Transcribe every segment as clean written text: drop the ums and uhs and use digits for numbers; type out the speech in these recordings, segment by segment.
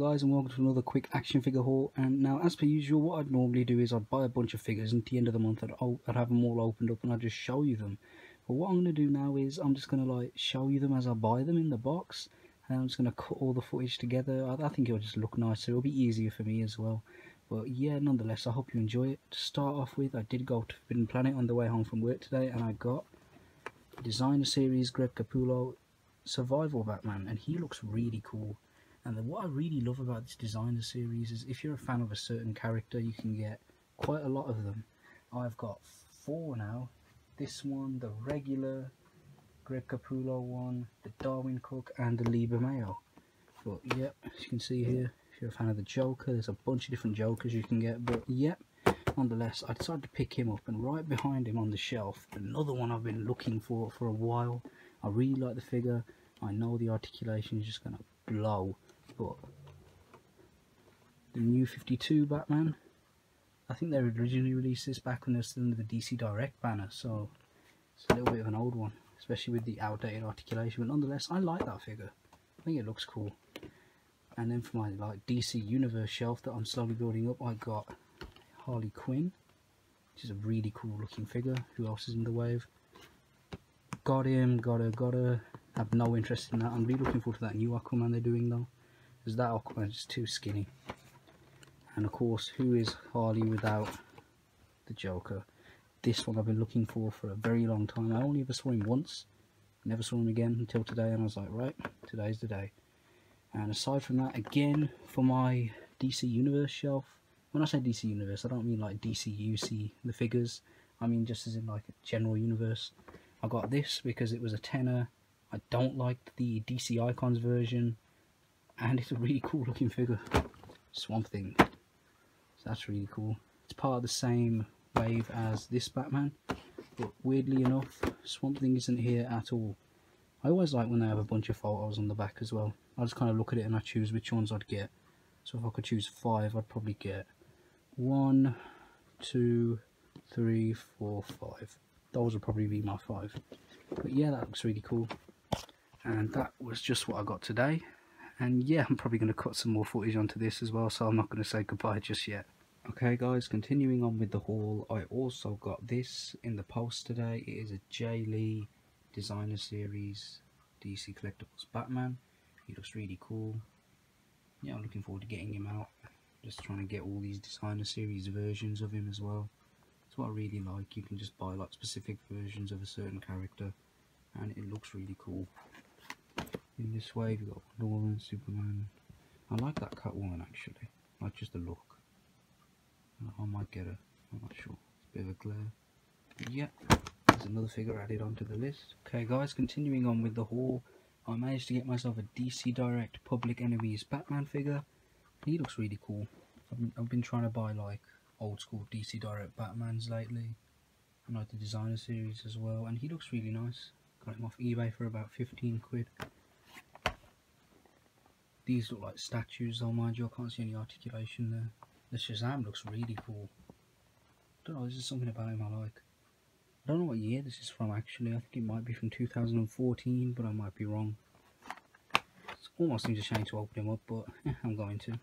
guys, and welcome to another quick action figure haul. And now, as per usual, what I'd normally do is I'd buy a bunch of figures, and at the end of the month I'd have them all opened up and I'd just show you them. But what I'm going to do now is I'm just going to like show you them as I buy them in the box, and I'm just going to cut all the footage together. I think it'll just look nicer, it'll be easier for me as well. But yeah, nonetheless, I hope you enjoy it. To start off with, I did go to Forbidden Planet on the way home from work today, and I got Designer Series Greg Capullo Survival Batman, and he looks really cool. And then what I really love about this Designer Series is if you're a fan of a certain character, you can get quite a lot of them. I've got 4 now. This one, the regular Greg Capullo one, the Darwin Cook, and the Liber Mayo. But yep, as you can see here, if you're a fan of the Joker, there's a bunch of different Jokers you can get. But yep, nonetheless, I decided to pick him up, and right behind him on the shelf, another one I've been looking for a while. I really like the figure. I know the articulation is just going to blow. But the new 52 Batman, I think they originally released this back when they were still under the DC Direct banner, so it's a little bit of an old one, especially with the outdated articulation. But nonetheless, I like that figure. I think it looks cool. And then for my like DC Universe shelf that I'm slowly building up, I got Harley Quinn, which is a really cool looking figure. Who else is in the wave? Got him, got her. Have no interest in that. I'm really looking forward to that new Aquaman they're doing though. Because that Aquaman is too skinny. And of course, who is Harley without the Joker? This one I've been looking for a very long time. I only ever saw him once, never saw him again until today, and I was like, right, today's the day. And aside from that, again, for my DC Universe shelf, when I say DC Universe, I don't mean like DCUC, the figures, I mean just as in like a general universe. I got this because it was a tenner. I don't like the DC Icons version, and it's a really cool looking figure. Swamp Thing. So that's really cool. It's part of the same wave as this Batman, but weirdly enough, Swamp Thing isn't here at all. I always like when they have a bunch of photos on the back as well. I just kind of look at it and I choose which ones I'd get. So if I could choose 5, I'd probably get 1, 2, 3, 4, 5. Those would probably be my 5. But yeah, that looks really cool. And that was just what I got today. And yeah, I'm probably going to cut some more footage onto this as well, so I'm not going to say goodbye just yet. Okay guys, continuing on with the haul, I also got this in the post today. It is a J. Lee Designer Series DC Collectibles Batman. He looks really cool. Yeah, I'm looking forward to getting him out. Just trying to get all these Designer Series versions of him as well. That's what I really like. You can just buy like specific versions of a certain character, and it looks really cool. In this wave, you've got Wonder Woman, Superman. I like that Catwoman actually. I like just the look. I might get her. I'm not sure. It's a bit of a glare. But yeah, there's another figure added onto the list. Okay guys, continuing on with the haul, I managed to get myself a DC Direct Public Enemies Batman figure. He looks really cool. I've been trying to buy like old school DC Direct Batmans lately. And like the Designer Series as well. And he looks really nice. Got him off eBay for about 15 quid. These look like statues though, mind you. I can't see any articulation there. The Shazam looks really cool. I don't know, this is something about him I like. I don't know what year this is from actually. I think it might be from 2014, but I might be wrong. It almost seems a shame to open him up, but I'm going to.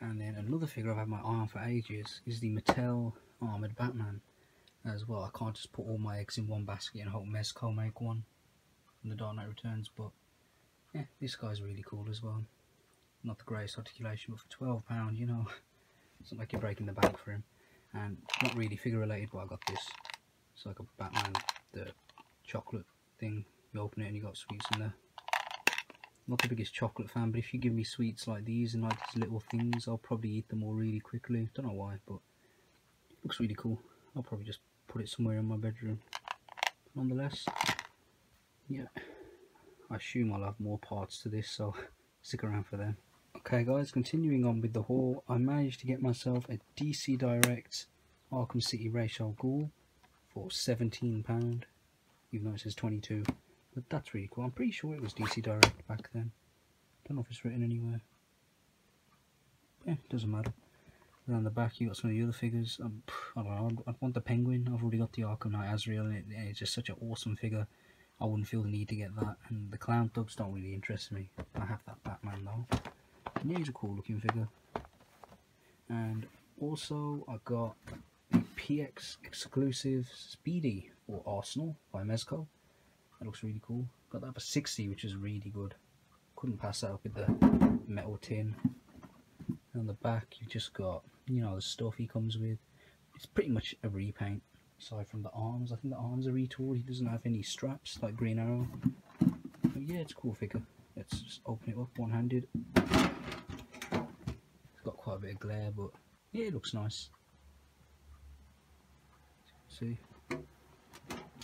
And then another figure I've had my eye on for ages is the Mattel Armoured Batman as well. I can't just put all my eggs in one basket and hope Mezco make one from the Dark Knight Returns, but yeah, this guy's really cool as well. Not the greatest articulation, but for £12, you know, it's not like you're breaking the bank for him. And not really figure related, but I got this. It's like a Batman, the chocolate thing. You open it and you got sweets in there. Not the biggest chocolate fan, but if you give me sweets like these and like these little things, I'll probably eat them all really quickly. Don't know why, but it looks really cool. I'll probably just put it somewhere in my bedroom. Nonetheless, yeah, I assume I'll have more parts to this, so stick around for them. Okay guys, continuing on with the haul, I managed to get myself a DC Direct Arkham City Ra's al Ghul for £17, even though it says 22. But that's really cool. I'm pretty sure it was DC Direct back then. Don't know if it's written anywhere. Yeah, it doesn't matter. And on the back you got some of the other figures. I don't know, I'd want the Penguin. I've already got the Arkham Knight Azrael, and it's just such an awesome figure. I wouldn't feel the need to get that. And the Clown Thugs don't really interest me. I have that Batman though. Yeah, he's a cool looking figure. And also I got a PX exclusive Speedy or Arsenal by Mezco. That looks really cool. Got that for 60, which is really good. Couldn't pass that up with the metal tin. And on the back you've just got, you know, the stuff he comes with. It's pretty much a repaint, aside from the arms. I think the arms are retooled. He doesn't have any straps like Green Arrow. But yeah, it's a cool figure. Let's just open it up one-handed. It's got quite a bit of glare, but yeah, it looks nice. See?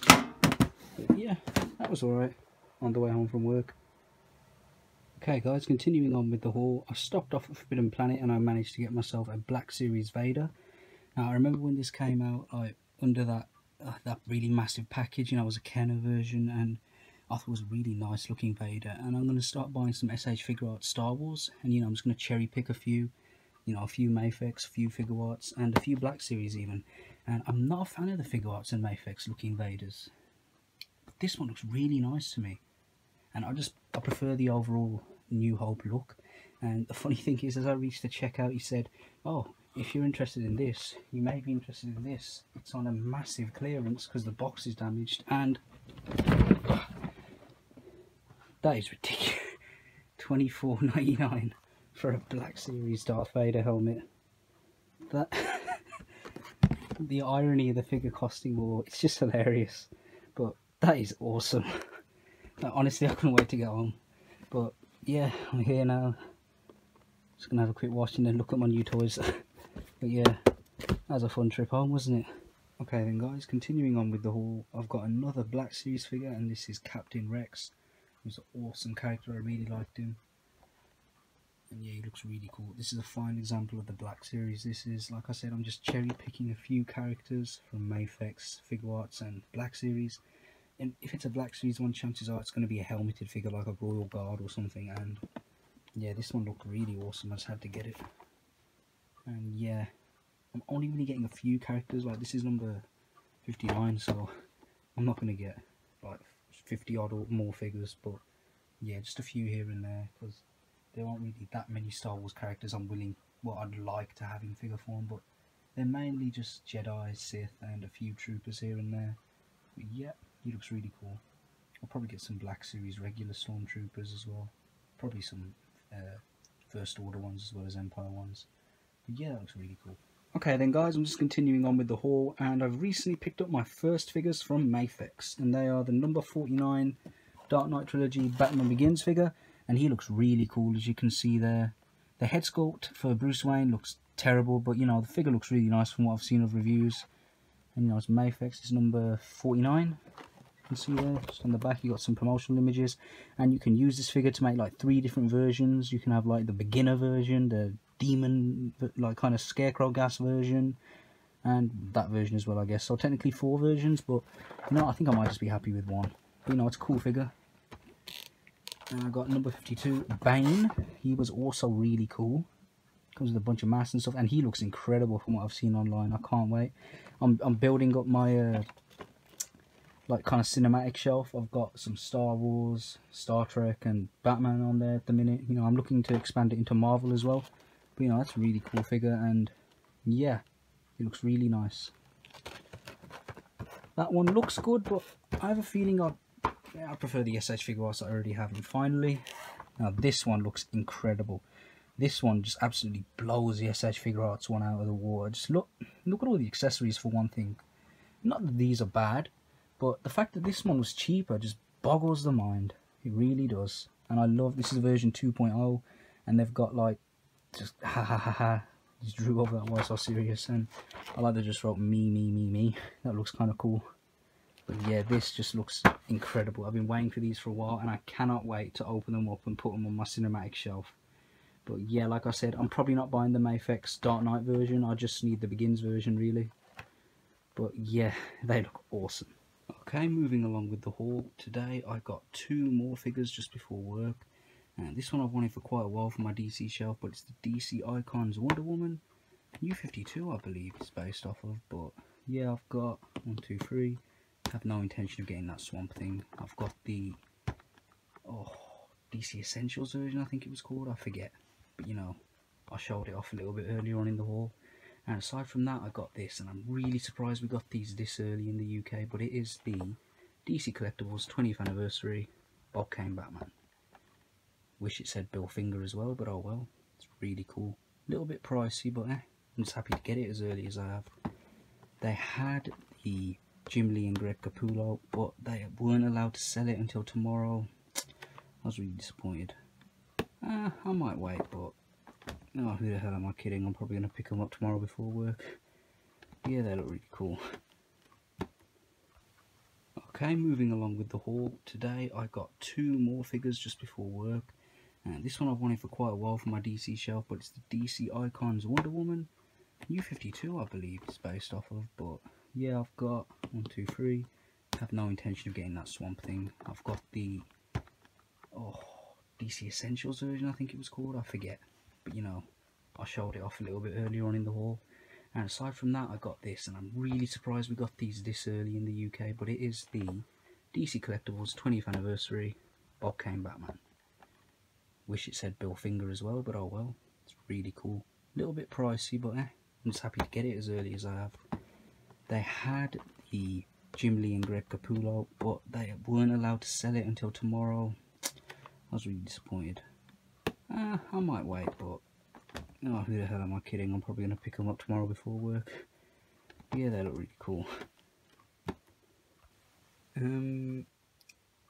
But yeah, that was alright on the way home from work. Okay guys, continuing on with the haul, I stopped off at Forbidden Planet and I managed to get myself a Black Series Vader. Now I remember when this came out, like under that really massive package, you know, it was a Kenner version, and I thought it was a really nice looking Vader. And I'm going to start buying some SH Figure Arts Star Wars, and you know, I'm just going to cherry pick a few, you know, a few Mafex, a few Figure Arts, and a few Black Series even. And I'm not a fan of the Figure Arts and Mafex looking Vaders, but this one looks really nice to me, and I prefer the overall New Hope look. And the funny thing is, as I reached the checkout, he said, "Oh, if you're interested in this, you may be interested in this. It's on a massive clearance because the box is damaged." And that is ridiculous. $24.99 for a Black Series Darth Vader helmet. That the irony of the figure costing more, it's just hilarious. But that is awesome. Honestly, I couldn't wait to get home. But yeah, I'm here now. Just gonna have a quick watch and then look at my new toys. But yeah, that was a fun trip home, wasn't it? Okay then guys, continuing on with the haul, I've got another Black Series figure, and this is Captain Rex. He's an awesome character, I really liked him. And yeah, he looks really cool. This is a fine example of the Black Series. This is, like I said, I'm just cherry picking a few characters from Mafex, Figure Arts and Black Series. And if it's a Black Series one, chances are it's going to be a helmeted figure like a Royal Guard or something. And yeah, this one looked really awesome. I just had to get it. And yeah, I'm only really getting a few characters. Like, this is number 59, so I'm not going to get like 50 odd or more figures. But yeah, just a few here and there, because there aren't really that many Star Wars characters I'd like to have in figure form. But they're mainly just Jedi, Sith, and a few troopers here and there. But yeah, he looks really cool. I'll probably get some Black Series regular Stormtroopers as well. Probably some First Order ones as well as Empire ones. But yeah, that looks really cool. Okay then guys, I'm just continuing on with the haul, and I've recently picked up my first figures from Mafex, and they are the number 49 Dark Knight Trilogy Batman Begins figure, and he looks really cool, as you can see there. The head sculpt for Bruce Wayne looks terrible, but you know, the figure looks really nice from what I've seen of reviews. And you know, it's Mafex, it's number 49. You can see there, just on the back you got some promotional images, and you can use this figure to make like 3 different versions. You can have like the beginner version, the demon, like kind of scarecrow gas version, and that version as well, I guess. So technically 4 versions, but you know, I think I might just be happy with one. But you know, it's a cool figure. And I got number 52, Bane. He was also really cool. Comes with a bunch of masks and stuff, and he looks incredible from what I've seen online. I can't wait. I'm building up my like kind of cinematic shelf. I've got some Star Wars, Star Trek, and Batman on there at the minute. You know, I'm looking to expand it into Marvel as well. But you know, that's a really cool figure, and yeah, it looks really nice. That one looks good, but I have a feeling I prefer the SH Figure Arts I already have. And finally, now this one looks incredible. This one just absolutely blows the SH Figure Arts one out of the water. Just look at all the accessories for one thing. Not that these are bad, but the fact that this one was cheaper just boggles the mind. It really does. And I love, this is version 2.0, and they've got like, just ha ha ha ha. Just drew over that, why so serious. And I like they just wrote me. That looks kind of cool. But yeah, this just looks incredible. I've been waiting for these for a while, and I cannot wait to open them up and put them on my cinematic shelf. But yeah, like I said, I'm probably not buying the Mafex Dark Knight version. I just need the Begins version, really. But yeah, they look awesome. Okay, moving along with the haul. Today I got 2 more figures just before work. And this one I've wanted for quite a while for my DC shelf, but it's the DC Icons Wonder Woman. New 52, I believe it's based off of. But yeah, I've got 1, 2, 3. I have no intention of getting that Swamp Thing. I've got the DC Essentials version, I think it was called. I forget. but you know, I showed it off a little bit earlier on in the haul. And aside from that, I got this, and I'm really surprised we got these this early in the UK, but it is the DC Collectibles 20th anniversary Bob Kane Batman. Wish it said Bill Finger as well, but oh well, it's really cool. A little bit pricey, but I'm just happy to get it as early as I have. They had the Jim Lee and Greg Capullo, but they weren't allowed to sell it until tomorrow. I was really disappointed. I might wait, but oh, who the hell am I kidding? I'm probably going to pick them up tomorrow before work. Yeah, they look really cool. Okay, moving along with the haul. Today I got 2 more figures just before work. And this one I've wanted for quite a while for my DC shelf, but it's the DC Icons Wonder Woman. New 52, I believe it's based off of, but yeah, I've got 1, 2, 3. I have no intention of getting that Swamp Thing. I've got the DC Essentials version, I think it was called, I forget. But you know, I showed it off a little bit earlier on in the haul. And aside from that, I got this, and I'm really surprised we got these this early in the UK, but it is the DC Collectibles 20th anniversary Bob Kane Batman. Wish it said Bill Finger as well, but oh well, it's really cool. A little bit pricey, but I'm just happy to get it as early as I have. They had the Jim Lee and Greg Capullo, but they weren't allowed to sell it until tomorrow. I was really disappointed. I might wait, but oh, who the hell am I kidding? I'm probably going to pick them up tomorrow before work. Yeah, they look really cool.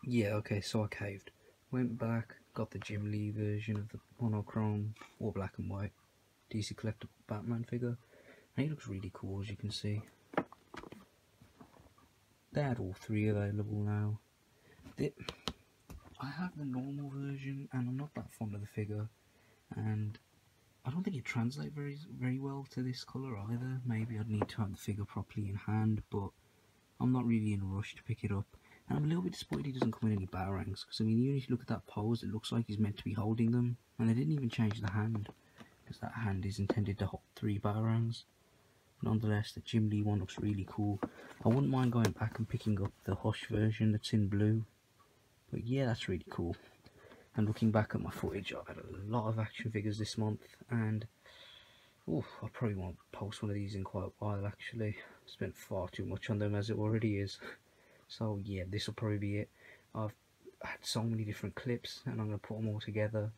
Yeah, okay, so I caved. Went back, got the Jim Lee version of the monochrome, or black and white, DC Collectible Batman figure. And he looks really cool, as you can see. They had all 3 available now. I have the normal version, and I'm not that fond of the figure. And I don't think it translates very well to this colour either. Maybe I'd need to have the figure properly in hand, but I'm not really in a rush to pick it up. And I'm a little bit disappointed he doesn't come in any batarangs, because I mean, even if you look at that pose, it looks like he's meant to be holding them, and they didn't even change the hand, because that hand is intended to hold 3 batarangs. Nonetheless, the Jim Lee one looks really cool. I wouldn't mind going back and picking up the Hush version that's in blue, but yeah, that's really cool. And looking back at my footage, I've had a lot of action figures this month, and I probably won't post one of these in quite a while actually. I've spent far too much on them as it already is. So yeah, this will probably be it. I've had so many different clips, and I'm going to put them all together.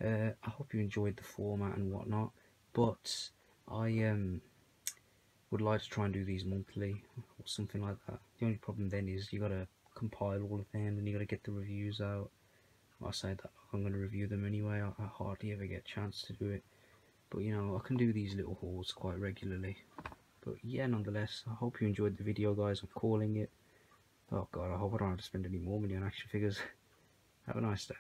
I hope you enjoyed the format and whatnot, but I would like to try and do these monthly or something like that. The only problem then is you got to compile all of them, and you got to get the reviews out. I say that I'm going to review them anyway. I hardly ever get a chance to do it, but you know, I can do these little hauls quite regularly. But yeah, nonetheless, I hope you enjoyed the video, guys. I'm calling it. Oh god, I hope I don't have to spend any more money on action figures. Have a nice day.